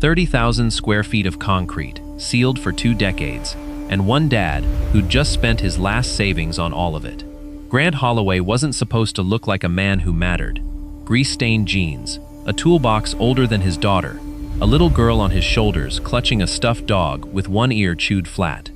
30,000 square feet of concrete, sealed for 2 decades, and one dad who'd just spent his last savings on all of it. Grant Holloway wasn't supposed to look like a man who mattered. Grease-stained jeans, a toolbox older than his daughter, a little girl on his shoulders clutching a stuffed dog with one ear chewed flat.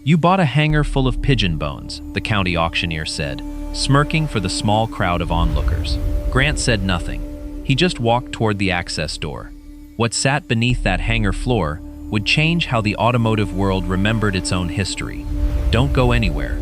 "You bought a hangar full of pigeon bones," the county auctioneer said, smirking for the small crowd of onlookers. Grant said nothing. He just walked toward the access door. What sat beneath that hangar floor would change how the automotive world remembered its own history. Don't go anywhere.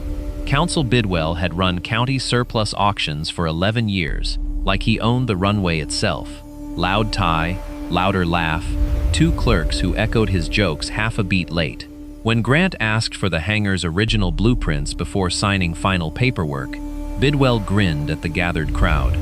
Council Bidwell had run county surplus auctions for 11 years, like he owned the runway itself. Loud tie, louder laugh, 2 clerks who echoed his jokes half a beat late. When Grant asked for the hangar's original blueprints before signing final paperwork, Bidwell grinned at the gathered crowd.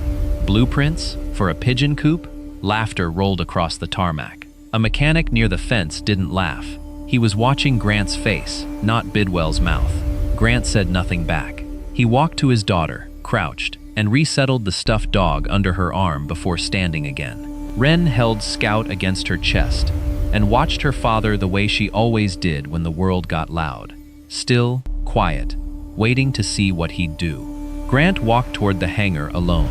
Blueprints? For a pigeon coop? Laughter rolled across the tarmac. A mechanic near the fence didn't laugh. He was watching Grant's face, not Bidwell's mouth. Grant said nothing back. He walked to his daughter, crouched, and resettled the stuffed dog under her arm before standing again. Wren held Scout against her chest and watched her father the way she always did when the world got loud. Still, quiet, waiting to see what he'd do. Grant walked toward the hangar alone.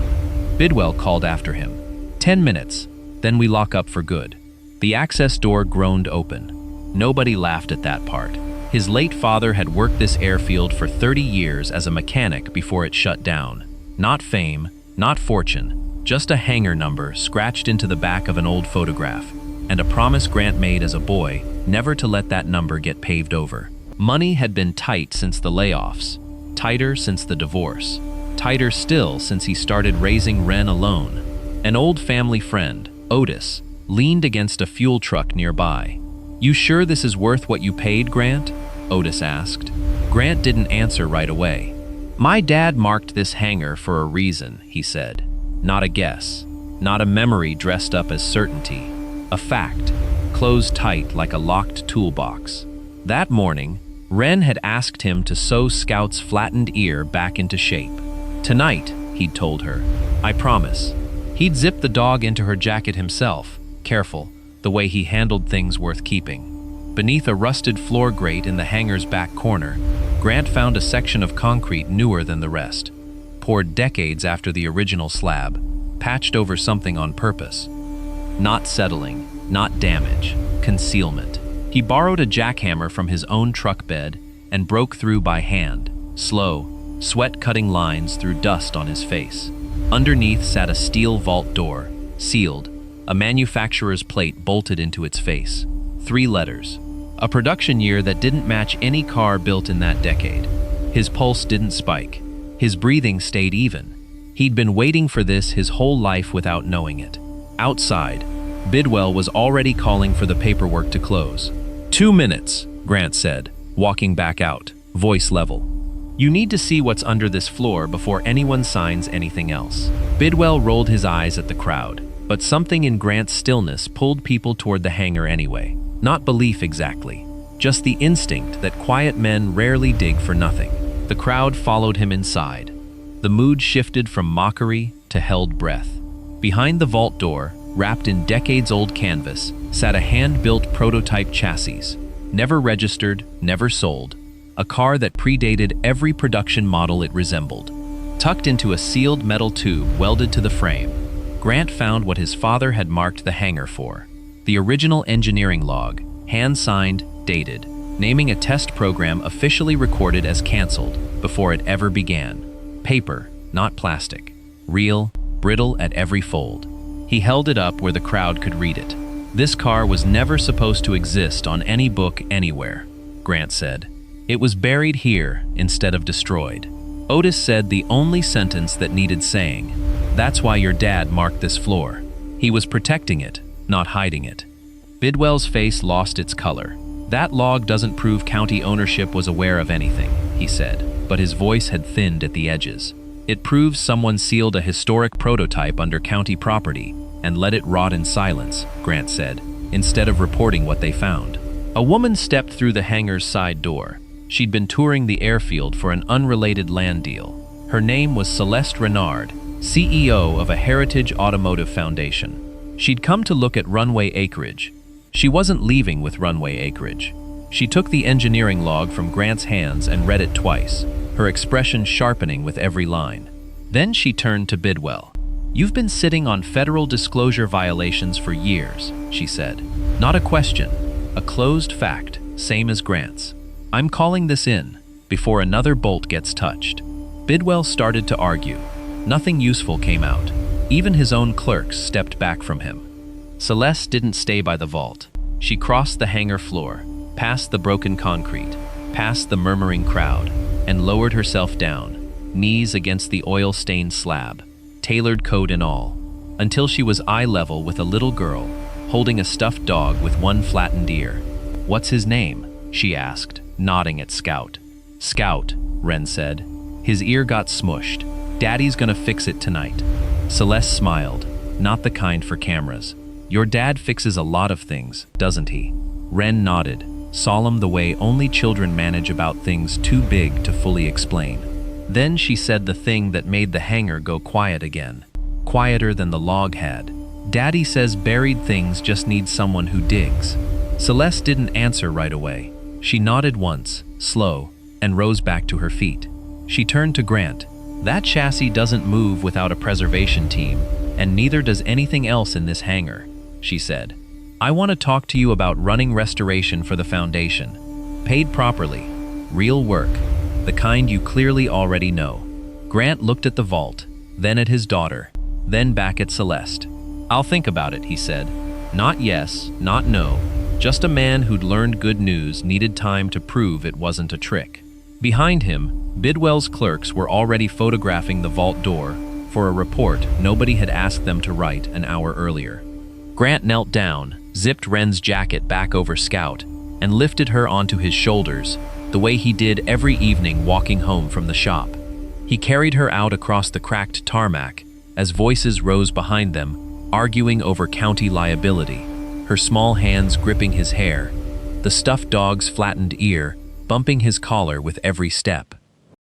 Bidwell called after him. 10 minutes, then we lock up for good. The access door groaned open. Nobody laughed at that part. His late father had worked this airfield for 30 years as a mechanic before it shut down. Not fame, not fortune, just a hangar number scratched into the back of an old photograph, and a promise Grant made as a boy never to let that number get paved over. Money had been tight since the layoffs, tighter since the divorce, tighter still since he started raising Wren alone. An old family friend, Otis, leaned against a fuel truck nearby. "You sure this is worth what you paid, Grant?" Otis asked. Grant didn't answer right away. "My dad marked this hangar for a reason," he said. Not a guess, not a memory dressed up as certainty. A fact, closed tight like a locked toolbox. That morning, Wren had asked him to sew Scout's flattened ear back into shape. "Tonight," he'd told her, "I promise." He'd zipped the dog into her jacket himself, careful, the way he handled things worth keeping. Beneath a rusted floor grate in the hangar's back corner, Grant found a section of concrete newer than the rest, poured decades after the original slab, patched over something on purpose. Not settling, not damage, concealment. He borrowed a jackhammer from his own truck bed and broke through by hand, slow, sweat-cutting lines through dust on his face. Underneath sat a steel vault door, sealed, a manufacturer's plate bolted into its face. 3 letters. A production year that didn't match any car built in that decade. His pulse didn't spike. His breathing stayed even. He'd been waiting for this his whole life without knowing it. Outside, Bidwell was already calling for the paperwork to close. 2 minutes, Grant said, walking back out, voice level. "You need to see what's under this floor before anyone signs anything else." Bidwell rolled his eyes at the crowd, but something in Grant's stillness pulled people toward the hangar anyway. Not belief exactly, just the instinct that quiet men rarely dig for nothing. The crowd followed him inside. The mood shifted from mockery to held breath. Behind the vault door, wrapped in decades-old canvas, sat a hand-built prototype chassis, never registered, never sold, a car that predated every production model it resembled. Tucked into a sealed metal tube welded to the frame, Grant found what his father had marked the hangar for. The original engineering log, hand-signed, dated, naming a test program officially recorded as canceled before it ever began. Paper, not plastic. Real, brittle at every fold. He held it up where the crowd could read it. "This car was never supposed to exist on any book anywhere," Grant said. "It was buried here instead of destroyed." Otis said the only sentence that needed saying. "That's why your dad marked this floor. He was protecting it, not hiding it." Bidwell's face lost its color. "That log doesn't prove county ownership was aware of anything," he said, but his voice had thinned at the edges. "It proves someone sealed a historic prototype under county property and let it rot in silence," Grant said, instead of reporting what they found. A woman stepped through the hangar's side door. She'd been touring the airfield for an unrelated land deal. Her name was Celeste Renard, CEO of a Heritage Automotive Foundation. She'd come to look at runway acreage. She wasn't leaving with runway acreage. She took the engineering log from Grant's hands and read it twice, her expression sharpening with every line. Then she turned to Bidwell. "You've been sitting on federal disclosure violations for years," she said. "Not a question, a closed fact, same as Grant's. I'm calling this in, before another bolt gets touched." Bidwell started to argue. Nothing useful came out. Even his own clerks stepped back from him. Celeste didn't stay by the vault. She crossed the hangar floor, past the broken concrete, past the murmuring crowd, and lowered herself down, knees against the oil-stained slab, tailored coat and all, until she was eye level with a little girl, holding a stuffed dog with one flattened ear. "What's his name?" she asked, nodding at Scout. "Scout," Wren said. His ear got smushed. "Daddy's gonna fix it tonight." Celeste smiled, not the kind for cameras. "Your dad fixes a lot of things, doesn't he?" Wren nodded, solemn the way only children manage about things too big to fully explain. Then she said the thing that made the hangar go quiet again. Quieter than the log had. "Daddy says buried things just need someone who digs." Celeste didn't answer right away. She nodded once, slow, and rose back to her feet. She turned to Grant. "That chassis doesn't move without a preservation team, and neither does anything else in this hangar," she said. "I want to talk to you about running restoration for the Foundation. Paid properly. Real work. The kind you clearly already know." Grant looked at the vault, then at his daughter, then back at Celeste. "I'll think about it," he said. Not yes, not no. Just a man who'd learned good news needed time to prove it wasn't a trick. Behind him, Bidwell's clerks were already photographing the vault door for a report nobody had asked them to write an hour earlier. Grant knelt down, zipped Wren's jacket back over Scout, and lifted her onto his shoulders, the way he did every evening walking home from the shop. He carried her out across the cracked tarmac as voices rose behind them, arguing over county liability, her small hands gripping his hair, the stuffed dog's flattened ear bumping his collar with every step.